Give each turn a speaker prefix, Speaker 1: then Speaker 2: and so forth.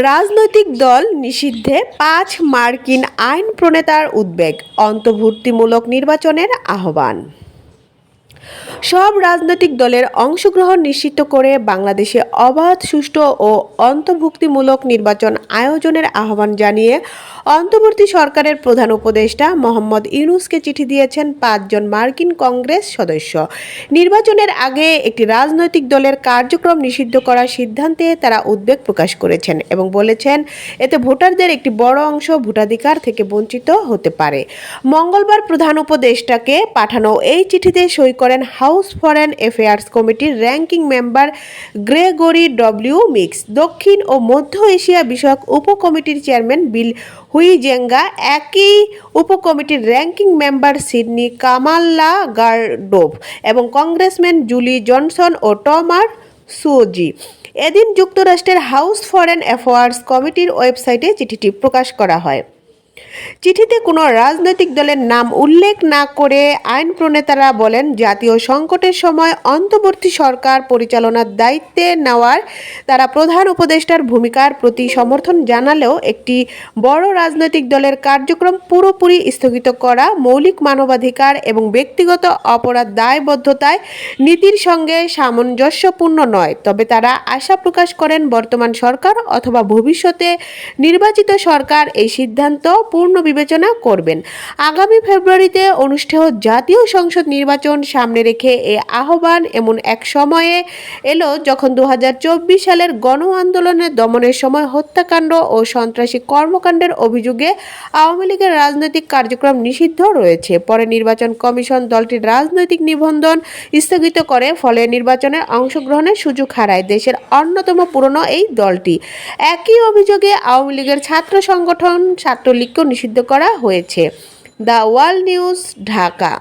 Speaker 1: রাজনৈতিক দল নিষিদ্ধে ৫ মার্কিন আইন প্রণেতার উদ্বেগ, অন্তর্ভুক্তিমূলক নির্বাচনের আহ্বান। সব রাজনৈতিক দলের অংশগ্রহণ নিশ্চিত করে বাংলাদেশে অবাধ, সুষ্ঠু ও অন্তর্ভুক্তিমূলক নির্বাচন আয়োজনের আহ্বান জানিয়ে অন্তর্বর্তী সরকারের প্রধান উপদেষ্টা মোহাম্মদ ইউনূসকে চিঠি দিয়েছেন ৫ জন মার্কিন কংগ্রেস সদস্য। নির্বাচনের আগে একটি রাজনৈতিক দলের কার্যক্রম নিষিদ্ধ করার সিদ্ধান্তে তারা উদ্বেগ প্রকাশ করেছেন এবং বলেছেন, এতে ভোটারদের একটি বড় অংশ ভোটাধিকার থেকে বঞ্চিত হতে পারে। মঙ্গলবার প্রধান উপদেষ্টাকে পাঠানো এই চিঠিতে সই করেন হাউস ফরেন অ্যাফেয়ার্স কমিটির ranking member Gregory W mix, দক্ষিণ ও মধ্য এশিয়া বিষয়ক উপকমিটির চেয়ারম্যান বিল হুইজেঙ্গা, একই উপকমিটির র্যাঙ্কিং মেম্বার সিডনি কামাল্লা গারডোভ এবং কংগ্রেসম্যান জুলি জনসন ও টমার সুওজি। এদিন যুক্তরাষ্ট্রের হাউস ফরেন অ্যাফেয়ার্স কমিটির ওয়েবসাইটে চিঠিটি প্রকাশ করা হয়। চিঠিতে কোনো রাজনৈতিক দলের নাম উল্লেখ না করে আইন প্রণেতারা বলেন, জাতীয় সংকটের সময় অন্তর্বর্তী সরকার পরিচালনার দায়িত্বে নেওয়ার তারা প্রধান উপদেষ্টার ভূমিকার প্রতি সমর্থন জানালেও একটি বড় রাজনৈতিক দলের কার্যক্রম পুরোপুরি স্থগিত করা মৌলিক মানবাধিকার এবং ব্যক্তিগত অপরাধ দায়বদ্ধতায় নীতির সঙ্গে সামঞ্জস্যপূর্ণ নয়। তবে তারা আশা প্রকাশ করেন, বর্তমান সরকার অথবা ভবিষ্যতে নির্বাচিত সরকার এই সিদ্ধান্ত পূর্ণ বিবেচনা করবেন। আগামী ফেব্রুয়ারিতে অনুষ্ঠেয় জাতীয় সংসদ নির্বাচন সামনে রেখে এই আহ্বান এমন এক সময়ে এলো যখন ২০২৪ সালের গণ আন্দোলনের দমনের সময় হত্যাকাণ্ড ও সন্ত্রাসী কর্মকাণ্ডের অভিযোগে আওয়ামী লীগের রাজনৈতিক কার্যক্রম নিষিদ্ধ রয়েছে। পরে নির্বাচন কমিশন দলটির রাজনৈতিক নিবন্ধন স্থগিত করে, ফলে নির্বাচনের অংশগ্রহণের সুযোগ হারায় দেশের অন্যতম পুরনো এই দলটি। একই অভিযোগে আওয়ামী লীগের ছাত্র সংগঠন ছাত্রলীগকেও নিষিদ্ধ করা হয়েছে। The world news, Dhaka.